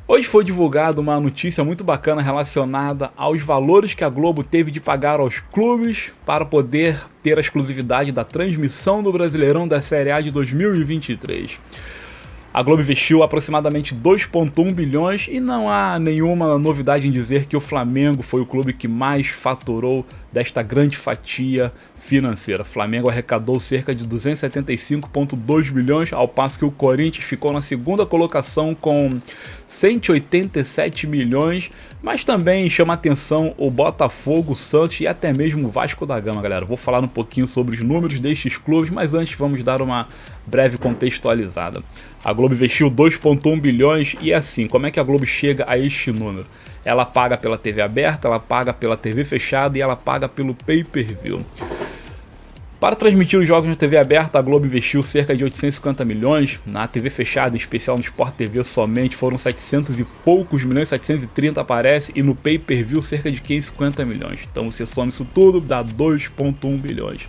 Hoje foi divulgada uma notícia muito bacana relacionada aos valores que a Globo teve de pagar aos clubes para poder ter a exclusividade da transmissão do Brasileirão da Série A de 2023. A Globo investiu aproximadamente 2,1 bilhões e não há nenhuma novidade em dizer que o Flamengo foi o clube que mais faturou desta grande fatia financeira. O Flamengo arrecadou cerca de 275,2 milhões, ao passo que o Corinthians ficou na segunda colocação com 187 milhões, mas também chama atenção o Botafogo, o Santos e até mesmo o Vasco da Gama, galera. Vou falar um pouquinho sobre os números destes clubes, mas antes vamos dar uma breve contextualizada. A Globo investiu 2,1 bilhões e assim, como é que a Globo chega a este número? Ela paga pela TV aberta, ela paga pela TV fechada e ela paga pelo pay-per-view. Para transmitir os jogos na TV aberta, a Globo investiu cerca de 850 milhões, na TV fechada, em especial no Sport TV somente, foram 700 e poucos milhões, 730 aparece, e no pay-per-view cerca de 550 milhões. Então você soma isso tudo, dá 2,1 bilhões.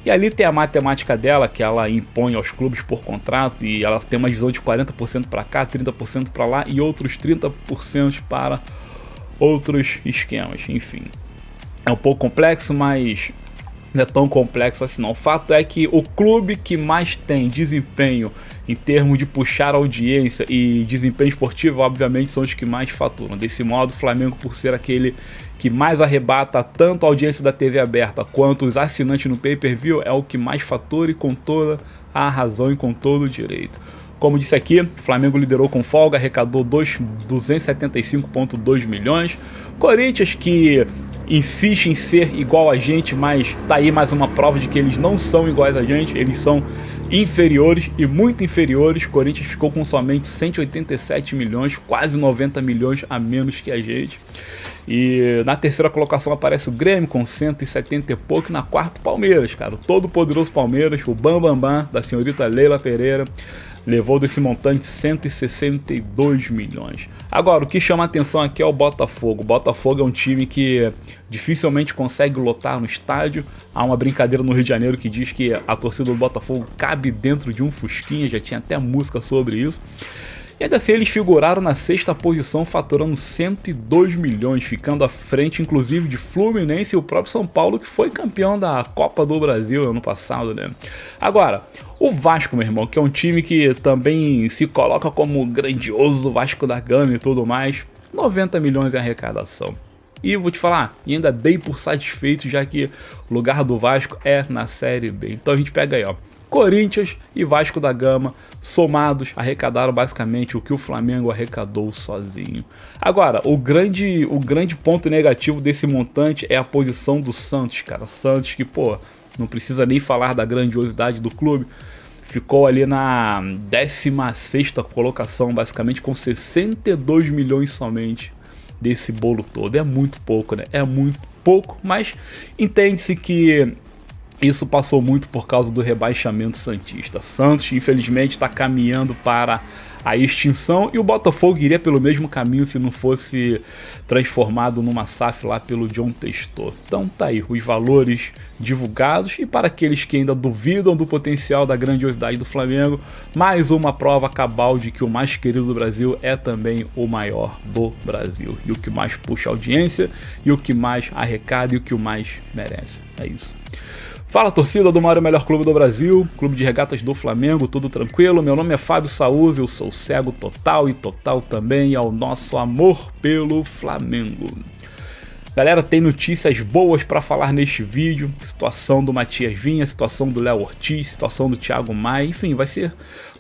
E ali tem a matemática dela, que ela impõe aos clubes por contrato, e ela tem uma divisão de 40% para cá, 30% para lá e outros 30% para outros esquemas, enfim. É um pouco complexo, mas não é tão complexo assim não. O fato é que o clube que mais tem desempenho em termos de puxar audiência e desempenho esportivo, obviamente, são os que mais faturam. Desse modo, o Flamengo, por ser aquele que mais arrebata tanto a audiência da TV aberta quanto os assinantes no pay-per-view, é o que mais fatura e com toda a razão e com todo o direito. Como disse aqui, o Flamengo liderou com folga, arrecadou 275,2 milhões. Corinthians, que insiste em ser igual a gente, mas tá aí mais uma prova de que eles não são iguais a gente, eles são inferiores e muito inferiores. Corinthians ficou com somente 187 milhões, quase 90 milhões a menos que a gente. E na terceira colocação aparece o Grêmio com 170 e pouco, e na quarta o Palmeiras, cara, o todo poderoso Palmeiras, o Bambambam da senhorita Leila Pereira, levou desse montante 162 milhões. Agora, o que chama a atenção aqui é o Botafogo. O Botafogo é um time que dificilmente consegue lotar no estádio. Há uma brincadeira no Rio de Janeiro que diz que a torcida do Botafogo cabe dentro de um fusquinha, já tinha até música sobre isso. E ainda assim eles figuraram na sexta posição, faturando 102 milhões, ficando à frente inclusive de Fluminense e o próprio São Paulo, que foi campeão da Copa do Brasil ano passado, né? Agora, o Vasco, meu irmão, que é um time que também se coloca como grandioso Vasco da Gama e tudo mais, 90 milhões em arrecadação. E vou te falar, ainda dei por satisfeito, já que o lugar do Vasco é na Série B. Então a gente pega aí, ó, Corinthians e Vasco da Gama somados arrecadaram basicamente o que o Flamengo arrecadou sozinho. Agora, o grande ponto negativo desse montante é a posição do Santos, cara. Santos que, pô, não precisa nem falar da grandiosidade do clube. Ficou ali na 16ª colocação, basicamente com 62 milhões somente desse bolo todo. É muito pouco, né? É muito pouco, mas entende-se que isso passou muito por causa do rebaixamento santista. Santos, infelizmente, está caminhando para a extinção e o Botafogo iria pelo mesmo caminho se não fosse transformado numa SAF lá pelo John Textor. Então tá aí os valores divulgados, e para aqueles que ainda duvidam do potencial da grandiosidade do Flamengo, mais uma prova cabal de que o mais querido do Brasil é também o maior do Brasil, e o que mais puxa audiência, e o que mais arrecada, e o que o mais merece. É isso. Fala, torcida do maior e melhor clube do Brasil, Clube de Regatas do Flamengo, tudo tranquilo? Meu nome é Fábio Saúza, eu sou cego total e total também ao nosso amor pelo Flamengo. Galera, tem notícias boas para falar neste vídeo, situação do Matias Vinha, situação do Léo Ortiz, situação do Thiago Maia, enfim, vai ser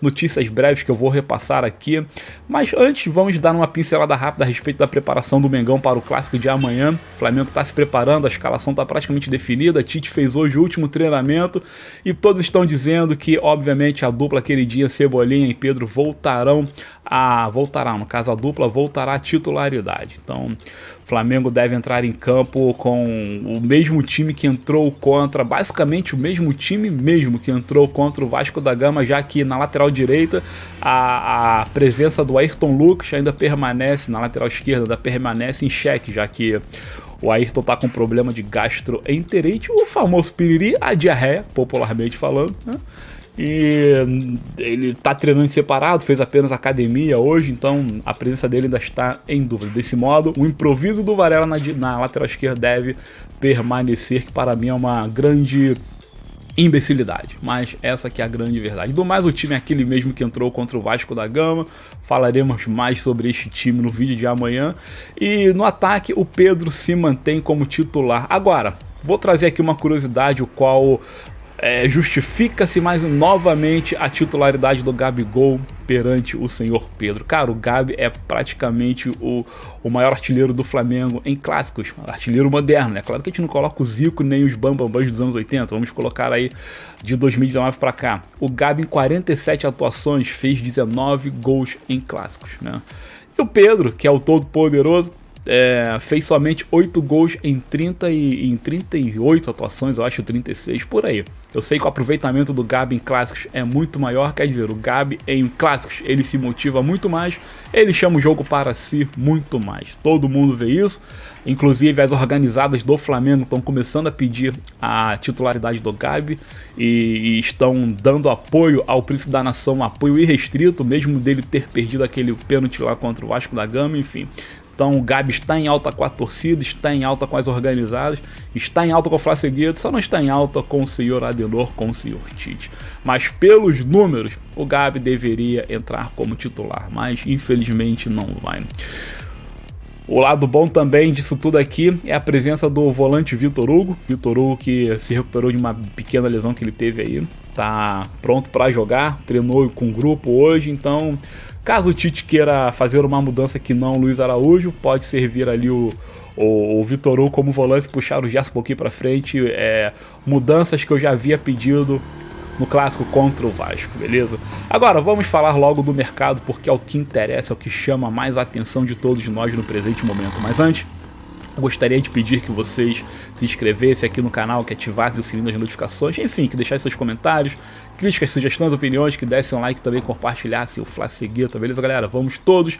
notícias breves que eu vou repassar aqui. Mas antes, vamos dar uma pincelada rápida a respeito da preparação do Mengão para o Clássico de amanhã. O Flamengo está se preparando, a escalação está praticamente definida, Tite fez hoje o último treinamento e todos estão dizendo que, obviamente, a dupla queridinha Cebolinha e Pedro no caso a dupla voltará à titularidade. Então, o Flamengo deve entrar em campo com o mesmo time que entrou contra, basicamente o mesmo time mesmo que entrou contra o Vasco da Gama, já que na lateral direita a presença do Ayrton Lucas ainda permanece, na lateral esquerda ainda permanece em xeque, já que o Ayrton está com problema de gastroenterite, o famoso piriri, a diarreia, popularmente falando, né? E ele tá treinando separado, fez apenas academia hoje, então a presença dele ainda está em dúvida. Desse modo, o improviso do Varela na lateral esquerda deve permanecer, que para mim é uma grande imbecilidade, mas essa que é a grande verdade. Do mais, o time é aquele mesmo que entrou contra o Vasco da Gama. Falaremos mais sobre este time no vídeo de amanhã. E no ataque, o Pedro se mantém como titular. Agora, vou trazer aqui uma curiosidade, o qual justifica-se mais novamente a titularidade do Gabigol perante o senhor Pedro. Cara, o Gabi é praticamente o maior artilheiro do Flamengo em clássicos, artilheiro moderno, né? Claro que a gente não coloca o Zico nem os Bambambãs dos anos 80, vamos colocar aí de 2019 para cá. O Gabi em 47 atuações fez 19 gols em clássicos, né? E o Pedro, que é o todo poderoso, fez somente 8 gols em 38 atuações, eu acho 36, por aí. Eu sei que o aproveitamento do Gabi em clássicos é muito maior, quer dizer, o Gabi em clássicos ele se motiva muito mais, ele chama o jogo para si muito mais. Todo mundo vê isso, inclusive as organizadas do Flamengo estão começando a pedir a titularidade do Gabi e estão dando apoio ao Príncipe da Nação, um apoio irrestrito, mesmo dele ter perdido aquele pênalti lá contra o Vasco da Gama, enfim. Então o Gabi está em alta com a torcida, está em alta com as organizadas, está em alta com o Flamengo, só não está em alta com o senhor Adenor, com o senhor Tite. Mas pelos números, o Gabi deveria entrar como titular, mas infelizmente não vai. O lado bom também disso tudo aqui é a presença do volante Vitor Hugo. Vitor Hugo que se recuperou de uma pequena lesão que ele teve aí, tá pronto para jogar, treinou com o grupo hoje, então caso o Tite queira fazer uma mudança que não o Luiz Araújo, pode servir ali o Vitor Hugo como volante, puxar o Gerson um pouquinho para frente, mudanças que eu já havia pedido no clássico contra o Vasco, beleza? Agora vamos falar logo do mercado, porque é o que interessa, é o que chama mais a atenção de todos nós no presente momento. Mas antes, gostaria de pedir que vocês se inscrevessem aqui no canal, que ativassem o sininho das notificações, enfim, que deixassem seus comentários, críticas, sugestões, opiniões, que dessem um like também, compartilhassem o Flacegueta, beleza, galera? Vamos todos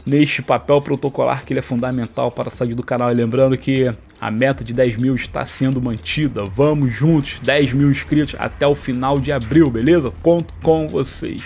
neste papel protocolar que ele é fundamental para a saúde do canal. E lembrando que a meta de 10 mil está sendo mantida. Vamos juntos, 10 mil inscritos até o final de abril, beleza? Conto com vocês.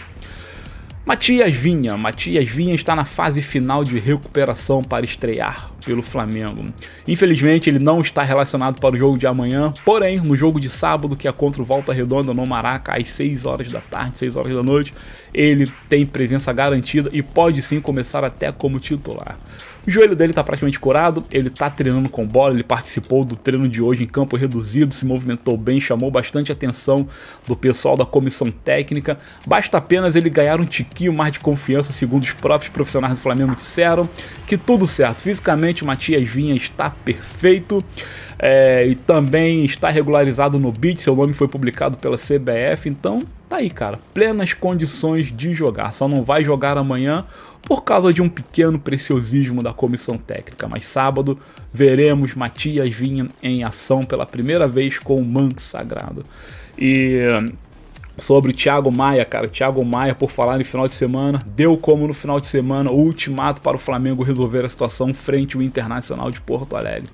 Matias Vinha está na fase final de recuperação para estrear pelo Flamengo. Infelizmente ele não está relacionado para o jogo de amanhã, porém no jogo de sábado, que é contra o Volta Redonda no Maraca, às 6 horas da tarde, 6 horas da noite, ele tem presença garantida e pode sim começar até como titular. O joelho dele está praticamente curado, ele está treinando com bola, ele participou do treino de hoje em campo reduzido, se movimentou bem, chamou bastante atenção do pessoal da comissão técnica. Basta apenas ele ganhar um tiquinho mais de confiança, segundo os próprios profissionais do Flamengo disseram, que tudo certo. Fisicamente o Matias Vinha está perfeito, e também está regularizado no BID, seu nome foi publicado pela CBF, então tá aí, cara, plenas condições de jogar. Só não vai jogar amanhã por causa de um pequeno preciosismo da comissão técnica, mas sábado veremos Matias Vinha em ação pela primeira vez com o manto sagrado. E sobre o Thiago Maia, cara, Thiago Maia, por falar em final de semana, deu como no final de semana o ultimato para o Flamengo resolver a situação frente ao Internacional de Porto Alegre.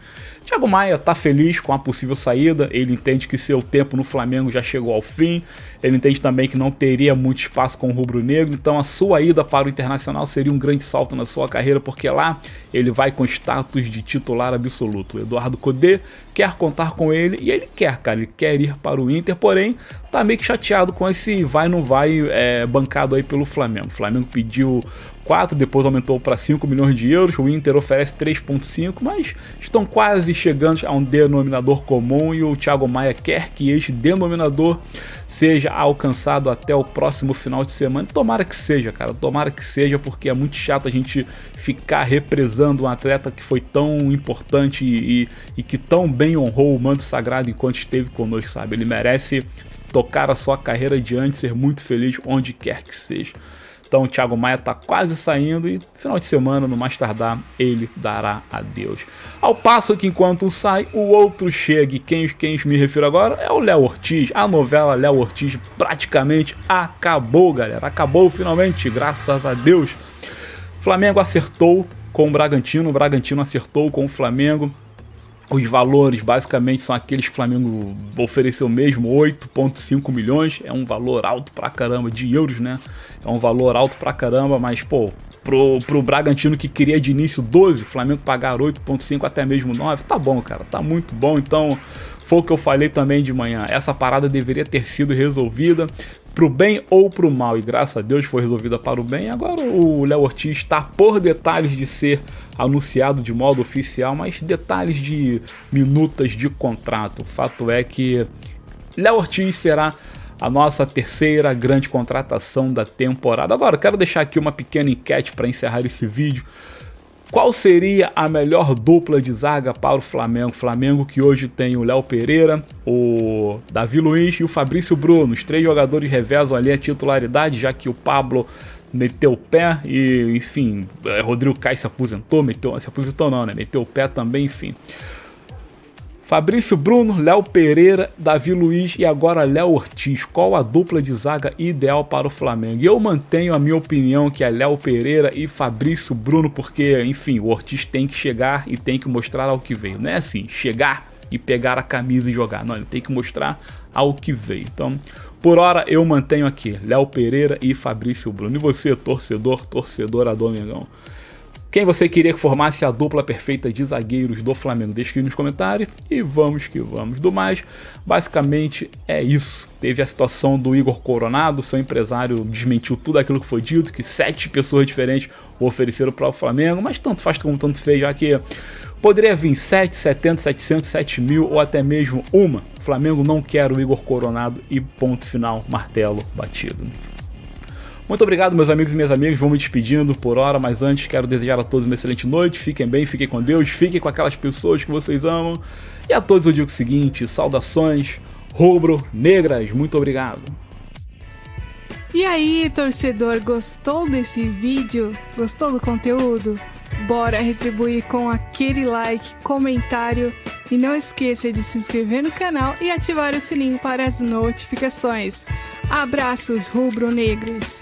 Thiago Maia tá feliz com a possível saída, ele entende que seu tempo no Flamengo já chegou ao fim, ele entende também que não teria muito espaço com o rubro-negro, então a sua ida para o Internacional seria um grande salto na sua carreira, porque lá ele vai com status de titular absoluto. O Eduardo Cudê quer contar com ele e ele quer, cara, ele quer ir para o Inter, porém tá meio que chateado com esse vai não vai bancado aí pelo Flamengo. O Flamengo pediu 4, depois aumentou para 5 milhões de euros, o Inter oferece 3,5, mas estão quase chegando a um denominador comum e o Thiago Maia quer que este denominador seja alcançado até o próximo final de semana. Tomara que seja, cara, tomara que seja, porque é muito chato a gente ficar represando um atleta que foi tão importante e que tão bem honrou o manto sagrado enquanto esteve conosco, sabe? Ele merece tocar a sua carreira adiante, ser muito feliz onde quer que seja. Então o Thiago Maia está quase saindo e final de semana, no mais tardar, ele dará adeus. Ao passo que enquanto um sai, o outro chega. E quem me refiro agora é o Léo Ortiz. A novela Léo Ortiz praticamente acabou, galera. Acabou finalmente, graças a Deus. Flamengo acertou com o Bragantino acertou com o Flamengo. Os valores basicamente são aqueles que o Flamengo ofereceu mesmo, 8,5 milhões, é um valor alto pra caramba, de euros, né? É um valor alto pra caramba, mas pô, pro Bragantino que queria de início 12, o Flamengo pagar 8,5 até mesmo 9, tá bom, cara, tá muito bom. Então foi o que eu falei também de manhã, essa parada deveria ter sido resolvida pro bem ou pro mal, e graças a Deus foi resolvida para o bem. Agora o Léo Ortiz está por detalhes de ser anunciado de modo oficial, mas detalhes de minutas de contrato. O fato é que Léo Ortiz será a nossa terceira grande contratação da temporada. Agora, quero deixar aqui uma pequena enquete para encerrar esse vídeo. Qual seria a melhor dupla de zaga para o Flamengo? Flamengo que hoje tem o Léo Pereira, o Davi Luiz e o Fabrício Bruno. Os 3 jogadores revezam ali a titularidade, já que o Pablo meteu o pé e, enfim, Rodrigo Caio se aposentou, meteu o pé também, enfim. Fabrício Bruno, Léo Pereira, Davi Luiz e agora Léo Ortiz. Qual a dupla de zaga ideal para o Flamengo? E eu mantenho a minha opinião que é Léo Pereira e Fabrício Bruno, porque, enfim, o Ortiz tem que chegar e tem que mostrar ao que veio. Não é assim, chegar e pegar a camisa e jogar. Não, ele tem que mostrar ao que veio. Então, por hora, eu mantenho aqui Léo Pereira e Fabrício Bruno. E você, torcedora do Mengão? Quem você queria que formasse a dupla perfeita de zagueiros do Flamengo? Deixa aqui nos comentários e vamos que vamos. Do mais, basicamente é isso. Teve a situação do Igor Coronado, seu empresário desmentiu tudo aquilo que foi dito, que 7 pessoas diferentes o ofereceram para o Flamengo, mas tanto faz como tanto fez, já que poderia vir 7, 70, 700, 7 mil ou até mesmo uma. O Flamengo não quer o Igor Coronado e ponto final, martelo batido. Muito obrigado, meus amigos e minhas amigas, vou me despedindo por hora, mas antes quero desejar a todos uma excelente noite, fiquem bem, fiquem com Deus, fiquem com aquelas pessoas que vocês amam, e a todos eu digo o seguinte, saudações rubro-negras, muito obrigado. E aí, torcedor, gostou desse vídeo? Gostou do conteúdo? Bora retribuir com aquele like, comentário e não esqueça de se inscrever no canal e ativar o sininho para as notificações. Abraços rubro-negros!